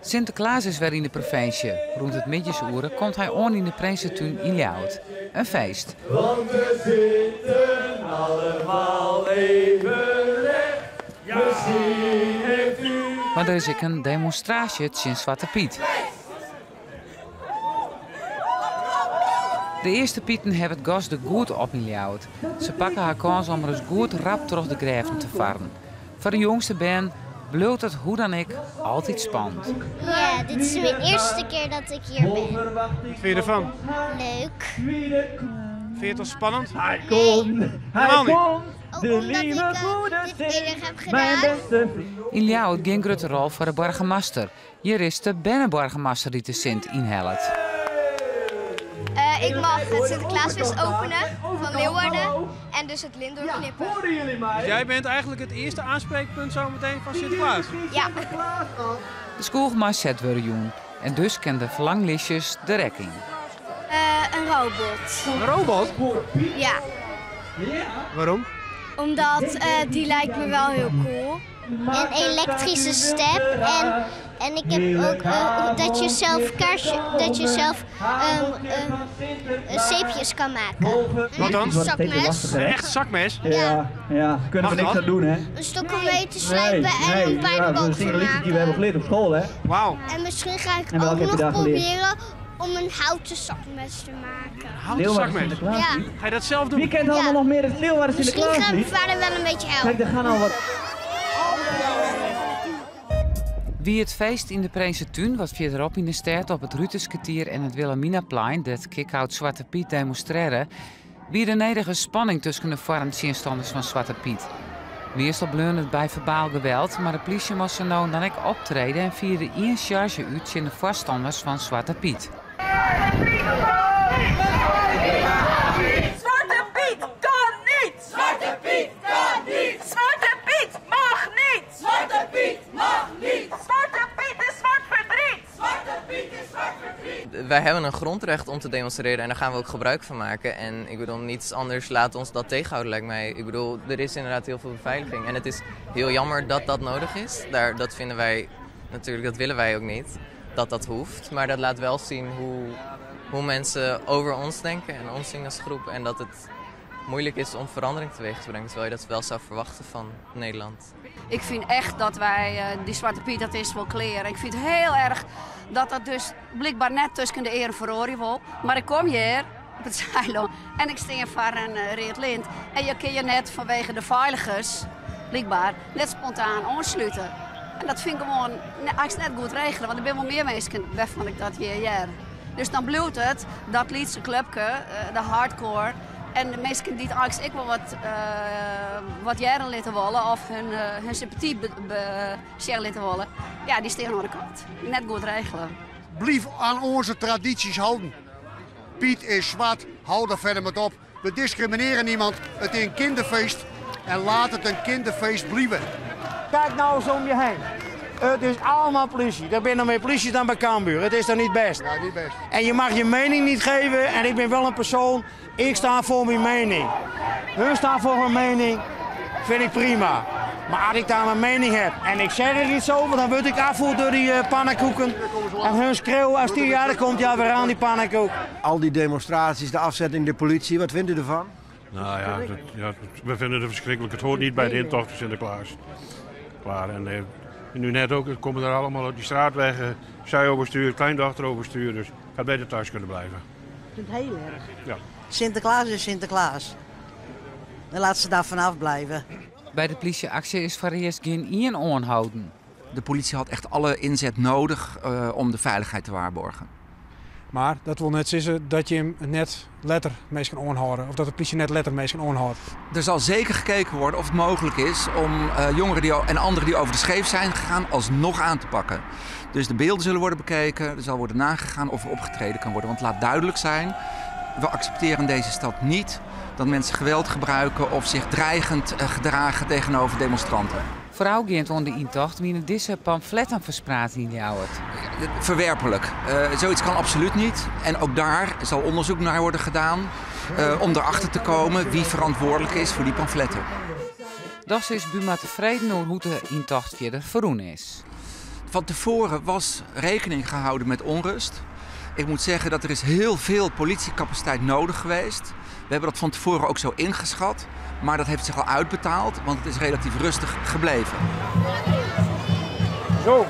Sinterklaas is weer in de provincie. Rond het middaguren komt hij aan in de Prinsentuin in Ljouwert. Een feest. Want we zitten allemaal even recht. Misschien heeft u... Maar er is ook een demonstratie sinds Zwarte Piet. De eerste Pieten hebben het gas de goed op in Ljouwert. Ze pakken haar kans om er eens goed rap terug de graven te varen. Voor de jongste Ben blijft het hoe dan ik altijd spannend. Ja, dit is mijn eerste keer dat ik hier ben. Wat vind je ervan? Leuk. Vind je het al spannend? Hij komt, Ook omdat ik dit eerder heb gedaan. In Ljouwert ging Grutte rol voor de burgemeester. Hier is de Benne-burgemeester die de Sint inhelpt. Ik mag het Sinterklaasfeest openen van Leeuwarden en dus het lint doorknippen. Dus jij bent eigenlijk het eerste aanspreekpunt zometeen van Sinterklaas? Ja. De schoolgemas zet weer jong. En dus kent de verlanglistjes de rekking. Een robot. Een robot? Ja. Waarom? Omdat die lijkt me wel heel cool. Een elektrische step en ik heb ook dat je zelf zeepjes kan maken. Wat dan? Een zakmes. Een echt zakmes? Ja. Ja, kunnen we Mag niks dat? aan doen, hè? Een stok om mee te slijpen en een bij de dat boom is te een liedje die we hebben maken. geleerd op school, hè? Wauw. En misschien ga ik En welke ook heb je nog daar geleerd? proberen om een houten zakmes te maken. Houten Leeuwarden zakmes. Sinterklaas. Ja. lied. Ga je dat zelf Wie doen? kent allemaal nog meer het Leeuwarden Misschien Sinterklaas gaat mijn lied? vader wel een beetje Kijk, helpen. daar gaan al wat... Wie het feest in de Prinsentuin, wat verderop in de stad op het Ruterskwartier en het Wilhelminaplein, dat kick-out Zwarte Piet demonstreren, wie de nederige spanning tussen de varenszinstanders van Zwarte Piet. Meestal bleun het bij verbaal geweld, maar de politie moest ze nou dan ook optreden en vierde 1 charge uit in de voorstanders van Zwarte Piet. Zwarte Piet kan niet! Zwarte Piet kan niet! Zwarte Piet mag niet! Zwarte Piet mag niet! Zwarte Piet is zwart verdriet! Zwarte Piet is zwart verdriet! Wij hebben een grondrecht om te demonstreren en daar gaan we ook gebruik van maken. En ik bedoel, niets anders laat ons dat tegenhouden, lijkt mij. Ik bedoel, er is inderdaad heel veel beveiliging. En het is heel jammer dat dat nodig is. Dat vinden wij natuurlijk, dat willen wij ook niet, dat dat hoeft. Maar dat laat wel zien hoe mensen over ons denken en ons zien als groep. En dat het moeilijk is om verandering teweeg te brengen, terwijl je dat wel zou verwachten van Nederland. Ik vind echt dat wij, die Zwarte Piet, dat is wel kleren. Ik vind het heel erg dat dat dus blijkbaar net tussen de eer verhoren wil. Maar ik kom hier op het Zeilo en ik sta voor een reed lint. En je kun je net vanwege de veiligers, blijkbaar, net spontaan aansluiten. En dat vind ik gewoon eigenlijk net goed regelen, want er zijn wel meer mensen waarvan ik dat hier. Dus dan blijft het, dat liedse clubje, de hardcore. En de mensen die het eigenlijk ook wel wat jaren laten willen of hun sympathie laten willen, ja, die staan aan de kant. Net goed regelen. Blijf aan onze tradities houden. Piet is zwart, hou er verder met op. We discrimineren niemand. Het is een kinderfeest en laat het een kinderfeest blijven. Kijk nou eens om je heen. Het is allemaal politie. Er zijn nog meer politie dan bij Cambuur. Het is toch niet best? Ja, niet best. En je mag je mening niet geven. En ik ben wel een persoon. Ik sta voor mijn mening. Hun staan voor hun mening. Vind ik prima. Maar als ik daar mijn mening heb en ik zeg er iets over, dan word ik afvoerd door die pannenkoeken. En hun schreeuwen als 10 jaar komt, ja, weer aan die pannenkoek. Al die demonstraties, de afzetting, de politie, wat vindt u ervan? Nou ja, we vinden het verschrikkelijk. Het hoort niet bij de intocht van Sinterklaas. Klaar. En nu net ook, komen er allemaal op die straatwegen, zij-overstuur, kleindochter-overstuur. Dus gaat beter thuis kunnen blijven. Ik vind het heel erg. Ja. Sinterklaas is Sinterklaas. En laat ze daar vanaf blijven. Bij de politieactie is voor eerst geen één aanhouden. De politie had echt alle inzet nodig om de veiligheid te waarborgen. Maar dat wil net zeggen dat je hem net letter mee kan aanhouden. Of dat de politie net letter mee kan aanhouden. Er zal zeker gekeken worden of het mogelijk is om jongeren en anderen die over de scheef zijn gegaan alsnog aan te pakken. Dus de beelden zullen worden bekeken, er zal worden nagegaan of er opgetreden kan worden. Want laat duidelijk zijn, we accepteren in deze stad niet dat mensen geweld gebruiken of zich dreigend gedragen tegenover demonstranten. Vooral gaat onder de intocht wie deze pamfletten verspreid in Ljouwert. Verwerpelijk. Zoiets kan absoluut niet. En ook daar zal onderzoek naar worden gedaan om erachter te komen wie verantwoordelijk is voor die pamfletten. Dat is Buma tevreden over hoe de intocht verder verroen is. Van tevoren was rekening gehouden met onrust. Ik moet zeggen dat er is heel veel politiecapaciteit nodig geweest. We hebben dat van tevoren ook zo ingeschat. Maar dat heeft zich al uitbetaald, want het is relatief rustig gebleven. Zo.